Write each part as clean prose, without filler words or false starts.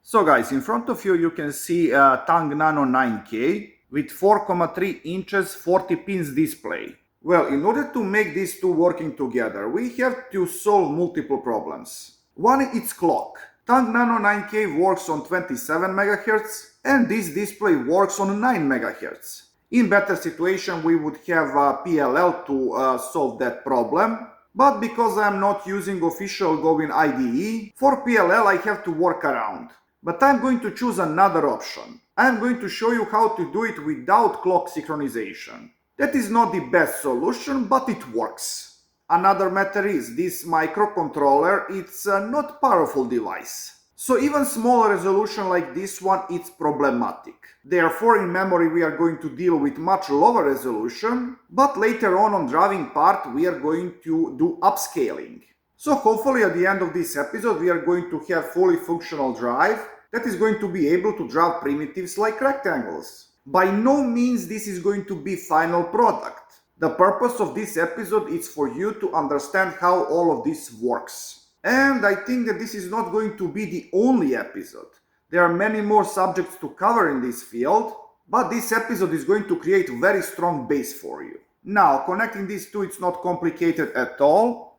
So guys, in front of you can see a Tang Nano 9K with 4,3 inches 40 pins display. Well, in order to make these two working together, we have to solve multiple problems. One is clock. Tang Nano 9K works on 27 MHz and this display works on 9 MHz. In better situation we would have a PLL to solve that problem. But because I'm not using official Go-in IDE, for PLL I have to work around. But I'm going to choose another option. I'm going to show you how to do it without clock synchronization. That is not the best solution, but it works. Another matter is, this microcontroller, it's a not powerful device. So even small resolution like this one, it's problematic. Therefore, in memory we are going to deal with much lower resolution, but later on driving part we are going to do upscaling. So hopefully at the end of this episode we are going to have fully functional drive that is going to be able to draw primitives like rectangles. By no means this is going to be final product. The purpose of this episode is for you to understand how all of this works. And I think that this is not going to be the only episode. There are many more subjects to cover in this field, but this episode is going to create a very strong base for you. Now, connecting these two, it's not complicated at all.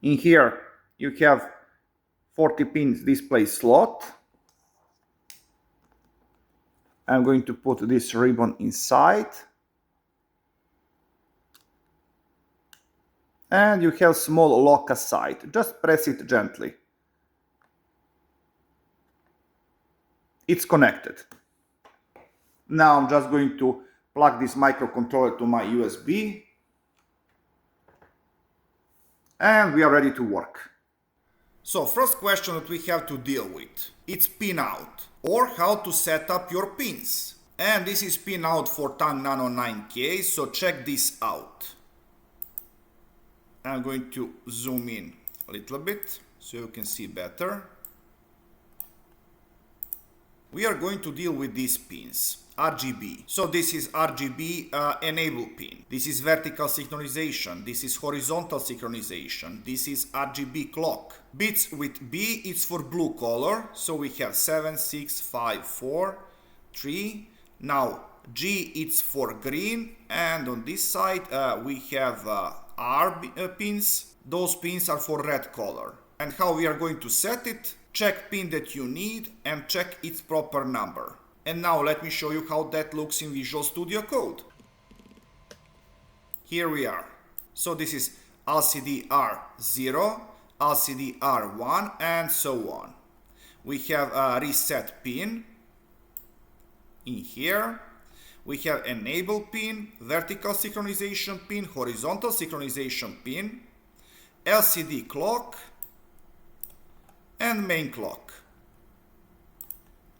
In here, you have 40 pins display slot. I'm going to put this ribbon inside. And you have small lock aside. Just press it gently. It's connected. Now I'm just going to plug this microcontroller to my USB. And we are ready to work. So first question that we have to deal with, it's pin out, or how to set up your pins. And this is pin out for Tang Nano 9K, so check this out. I'm going to zoom in a little bit so you can see better. We are going to deal with these pins, RGB. So this is RGB enable pin. This is vertical synchronization. This is horizontal synchronization. This is RGB clock. Bits with B, it's for blue color. So we have 7, 6, 5, 4, 3. Now G, it's for green. And on this side we have R pins. Those pins are for red color. And how we are going to set it? Check pin that you need and check its proper number. And now let me show you how that looks in Visual Studio Code. Here we are. So this is LCD R0, LCD R1 and so on. We have a reset pin in here. We have enable pin, vertical synchronization pin, horizontal synchronization pin, LCD clock, and main clock.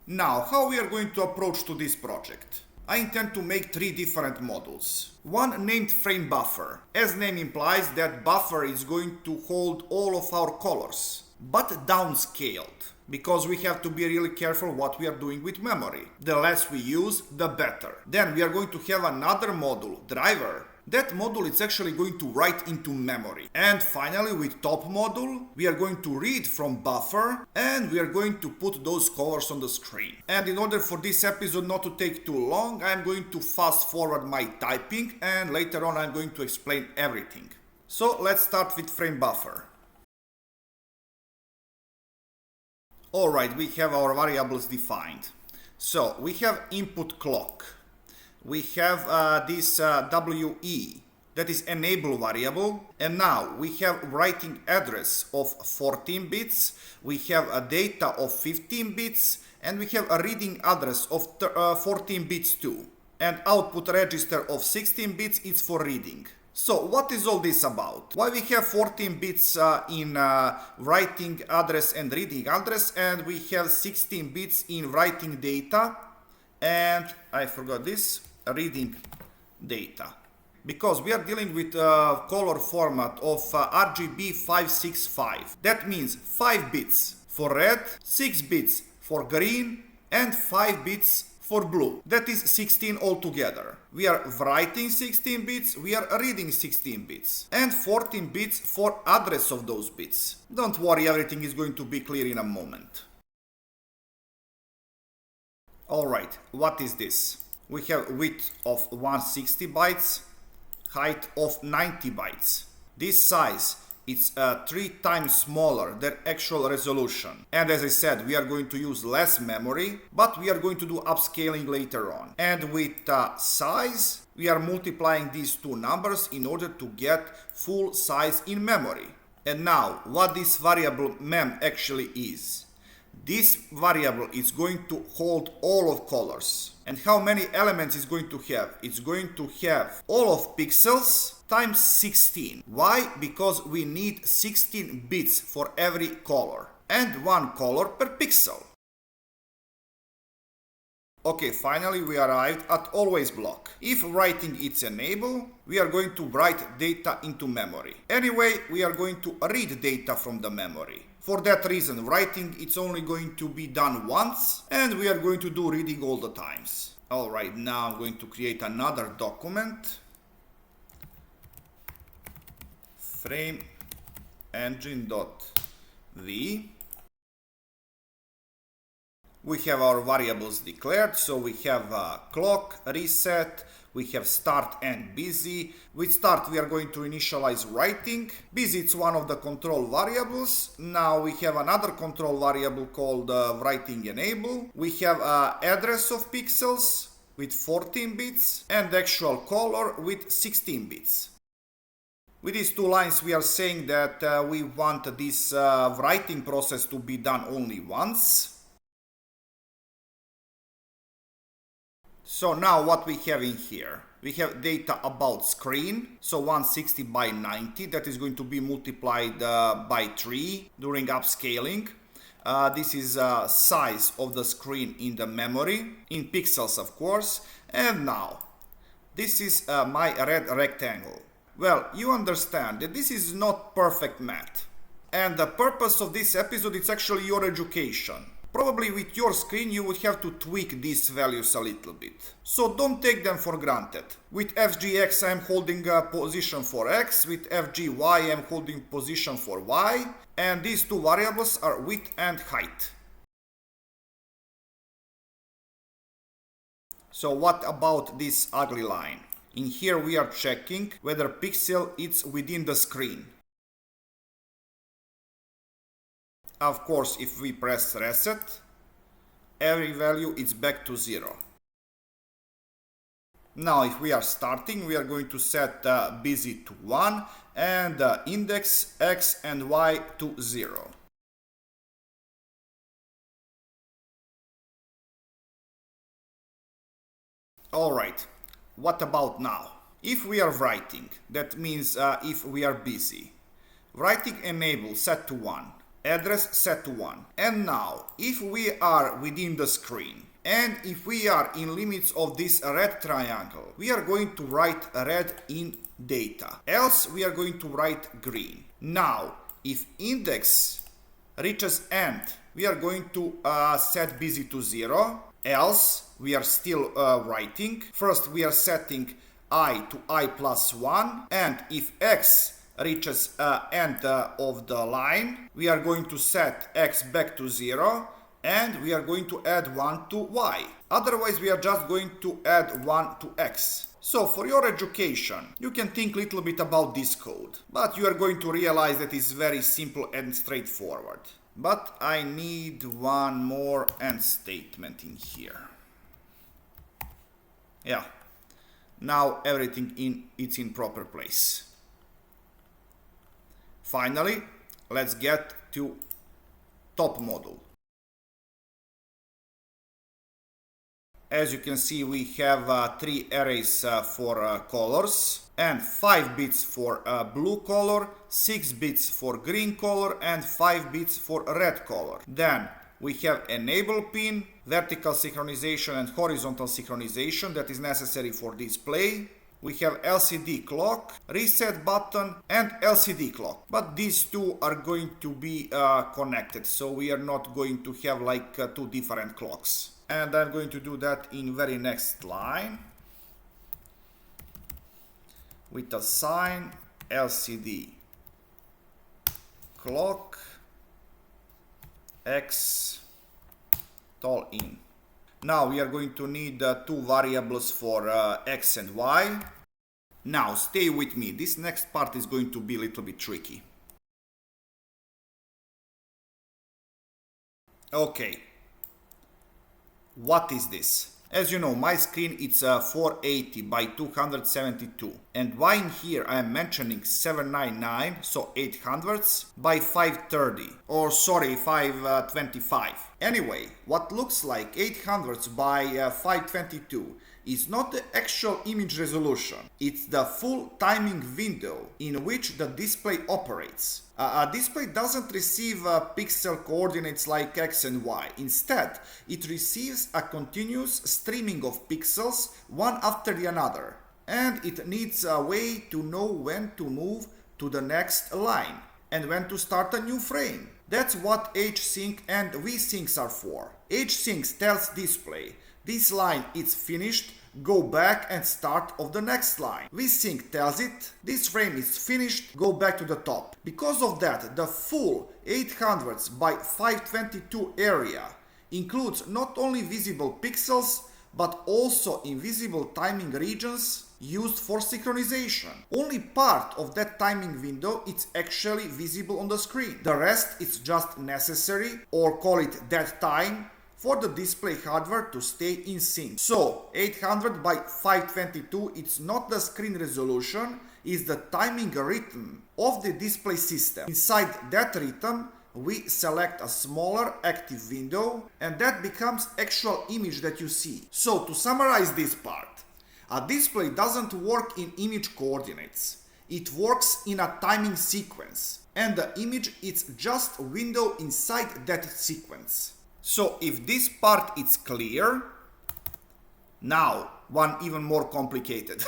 Now, how we are going to approach to this project? I intend to make 3 different modules. One named frame buffer. As name implies, that buffer is going to hold all of our colors, but downscaled, because we have to be really careful what we are doing with memory. The less we use, the better. Then we are going to have another module, driver. That module is actually going to write into memory. And finally, with top module, we are going to read from buffer and we are going to put those colors on the screen. And in order for this episode not to take too long, I'm going to fast forward my typing and later on I'm going to explain everything. So let's start with frame buffer. Alright, we have our variables defined. So we have input clock. We have this WE, that is enable variable, and now we have writing address of 14 bits, we have a data of 15 bits, and we have a reading address of 14 bits too. And output register of 16 bits is for reading. So what is all this about? Why we have 14 bits in writing address and reading address, and we have 16 bits in writing data, and I forgot this, reading data, because we are dealing with a color format of RGB 565. That means 5 bits for red, 6 bits for green, and 5 bits for blue. That is 16 altogether. We are writing 16 bits, we are reading 16 bits, and 14 bits for address of those bits. Don't worry, everything is going to be clear in a moment. Alright, what is this? We have width of 160 bytes, height of 90 bytes. This size is 3 times smaller than actual resolution. And as I said, we are going to use less memory, but we are going to do upscaling later on. And with size, we are multiplying these two numbers in order to get full size in memory. And now, what this variable mem actually is. This variable is going to hold all of colors. And how many elements it's going to have? It's going to have all of pixels times 16. Why? Because we need 16 bits for every color and 1 color per pixel. Okay, finally we arrived at always block. If writing is enabled, we are going to write data into memory. Anyway, we are going to read data from the memory. For that reason, writing it's only going to be done once, and we are going to do reading all the times. Alright, now I'm going to create another document. Frame engine.v. We have our variables declared, so we have clock, reset, we have start and busy. With start we are going to initialize writing. Busy it's one of the control variables. Now we have another control variable called writing enable. We have address of pixels with 14 bits and actual color with 16 bits. With these two lines we are saying that we want this writing process to be done only once. So now what we have in here, we have data about screen, so 160 by 90, that is going to be multiplied by 3 during upscaling. This is size of the screen in the memory, in pixels of course. And now, this is my red rectangle. Well, you understand that this is not perfect math. And the purpose of this episode is actually your education. Probably with your screen you would have to tweak these values a little bit. So don't take them for granted. With FGX I am holding a position for X, with FGY I am holding position for Y, and these two variables are width and height. So what about this ugly line? In here we are checking whether pixel is within the screen. Of course, if we press reset, every value is back to 0. Now, if we are starting, we are going to set busy to 1 and index X and Y to 0. Alright, what about now? If we are writing, that means if we are busy. Writing enable set to 1. Address set to 1. And now, if we are within the screen, and if we are in limits of this red triangle, we are going to write red in data. Else, we are going to write green. Now, if index reaches end, we are going to set busy to 0. Else, we are still writing. First, we are setting I to I plus 1. And if X reaches end of the line, we are going to set X back to 0 and we are going to add 1 to Y. Otherwise we are just going to add 1 to X. So for your education, you can think a little bit about this code, but you are going to realize that it's very simple and straightforward. But I need one more end statement in here. Yeah, now everything it's in proper place. Finally, let's get to top model. As you can see, we have 3 arrays for colors and 5 bits for blue color, 6 bits for green color and 5 bits for red color. Then we have enable pin, vertical synchronization and horizontal synchronization that is necessary for display. We have LCD clock, reset button and LCD clock. But these two are going to be connected, so we are not going to have like 2 different clocks. And I'm going to do that in very next line with assign LCD clock X tall in. Now we are going to need two variables for X and Y. Now stay with me, this next part is going to be a little bit tricky. Okay, what is this? As you know, my screen it's 480 by 272, and why in here I am mentioning 799, so 800 by 530, or sorry, 525. Anyway, what looks like 800 by 522 is not the actual image resolution, it's the full timing window in which the display operates. A display doesn't receive pixel coordinates like X and Y. Instead, it receives a continuous streaming of pixels one after the other, and it needs a way to know when to move to the next line and when to start a new frame. That's what H-Sync and V-Syncs are for. H-Syncs tells display, this line is finished, go back and start of the next line. V-Sync tells it, this frame is finished, go back to the top. Because of that, the full 800 by 522 area includes not only visible pixels, but also invisible timing regions used for synchronization. Only part of that timing window is actually visible on the screen. The rest is just necessary, or call it dead time, for the display hardware to stay in sync. So 800 by 522 it's not the screen resolution, it's the timing rhythm of the display system. Inside that rhythm we select a smaller active window, and that becomes actual image that you see. So to summarize this part, a display doesn't work in image coordinates, it works in a timing sequence, and the image is just a window inside that sequence. So if this part is clear, now one even more complicated.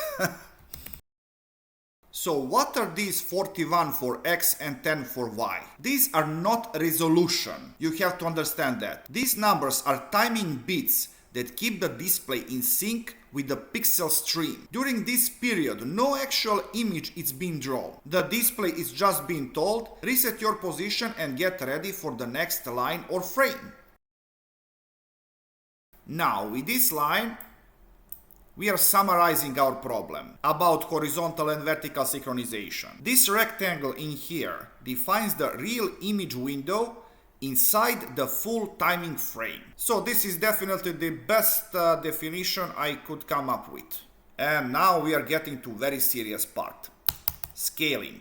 So what are these 41 for X and 10 for Y? These are not resolution, you have to understand that. These numbers are timing bits that keep the display in sync with the pixel stream. During this period, no actual image is being drawn. The display is just being told, reset your position and get ready for the next line or frame. Now, with this line, we are summarizing our problem about horizontal and vertical synchronization. This rectangle in here defines the real image window inside the full timing frame. So this is definitely the best definition I could come up with. And now we are getting to very serious part. Scaling.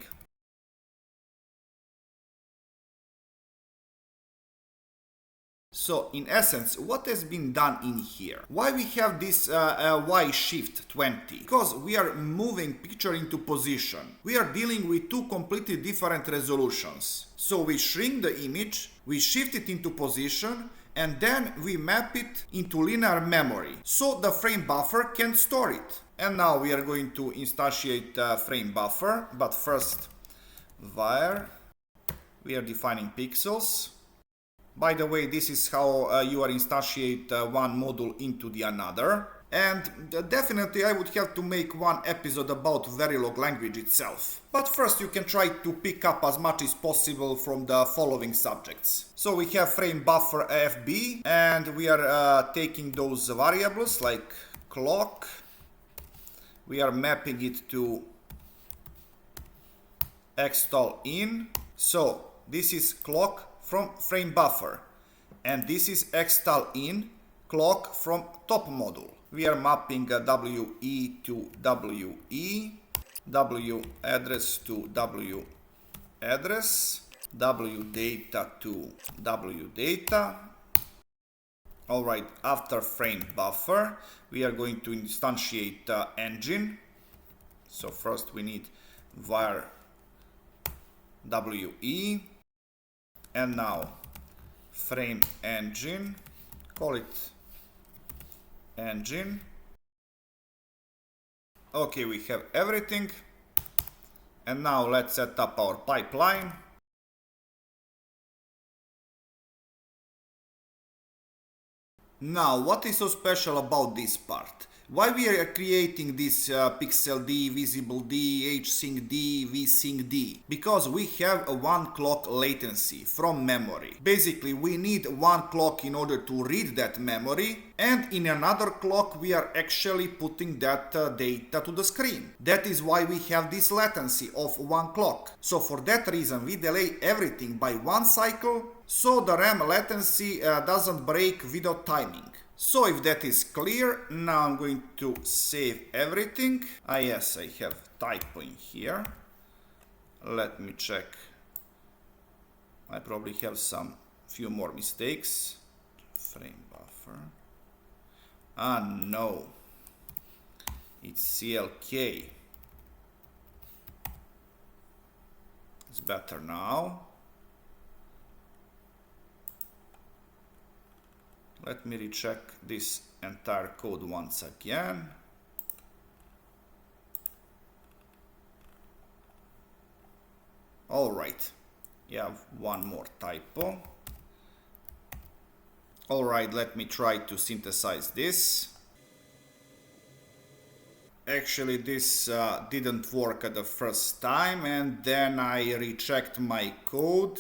So in essence, what has been done in here? Why we have this Y shift 20? Because we are moving picture into position. We are dealing with two completely different resolutions. So we shrink the image, we shift it into position, and then we map it into linear memory, so the frame buffer can store it. And now we are going to instantiate frame buffer, but first var, we are defining pixels. By the way, this is how you are instantiate one module into the another. And definitely I would have to make one episode about Verilog language itself. But first you can try to pick up as much as possible from the following subjects. So we have frame buffer AFB, and we are taking those variables like clock. We are mapping it to xtal in. So this is clock from frame buffer, and this is xtal in clock from top module. We are mapping WE to WE, W address to W address, W data to W data. Alright, after frame buffer, we are going to instantiate engine. So first we need var WE, and now frame engine, call it engine. Okay, we have everything, and now let's set up our pipeline. Now, what is so special about this part? Why we are creating this pixel D, visible D, HSync D, VSync D? Because we have a 1 clock latency from memory. Basically, we need 1 clock in order to read that memory, and in another clock we are actually putting that data to the screen. That is why we have this latency of 1 clock. So for that reason we delay everything by 1 cycle, so the RAM latency doesn't break without timing. So if that is clear, now I'm going to save everything. Yes, I have typo in here. Let me check. I probably have some few more mistakes. Frame buffer. No. It's CLK. It's better now. Let me recheck this entire code once again. Alright, you have one more typo. Alright, let me try to synthesize this. Actually, this didn't work at the first time, and then I rechecked my code.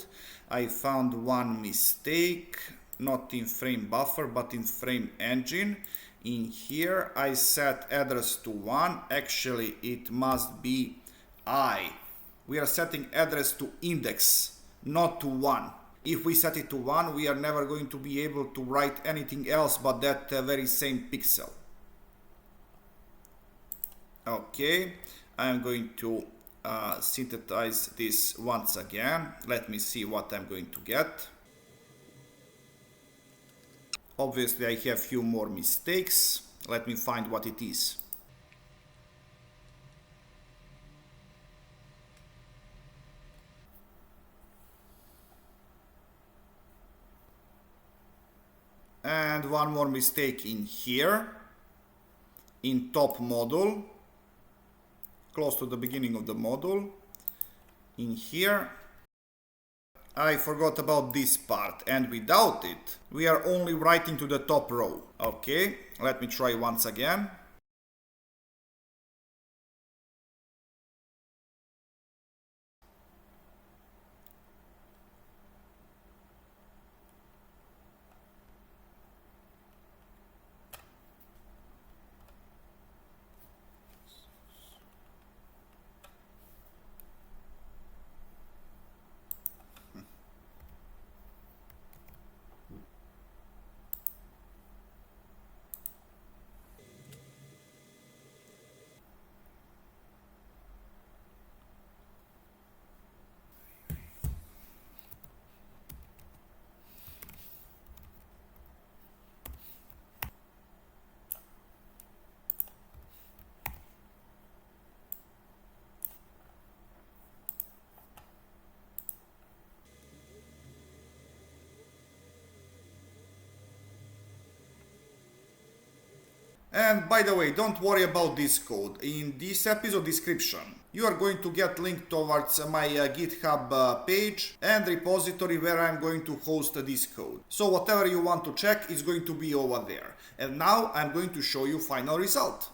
I found one mistake. Not in frame buffer, but in frame engine. In here I set address to 1. Actually it must be I. We are setting address to index, not to 1. If we set it to 1, we are never going to be able to write anything else but that very same pixel. Okay, I'm going to synthesize this once again. Let me see what I'm going to get. Obviously, I have few more mistakes. Let me find what it is. And one more mistake in here. In top module. Close to the beginning of the module. In here. I forgot about this part, and without it, we are only writing to the top row. Okay, let me try once again. And by the way, don't worry about this code. In this episode description, you are going to get link towards my GitHub page and repository where I'm going to host this code. So whatever you want to check is going to be over there. And now I'm going to show you final result.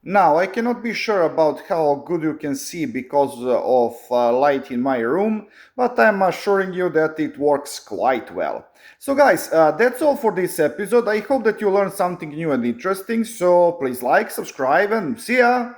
Now, I cannot be sure about how good you can see because of light in my room, but I'm assuring you that it works quite well. So guys, that's all for this episode. I hope that you learned something new and interesting, so please like, subscribe, and see ya!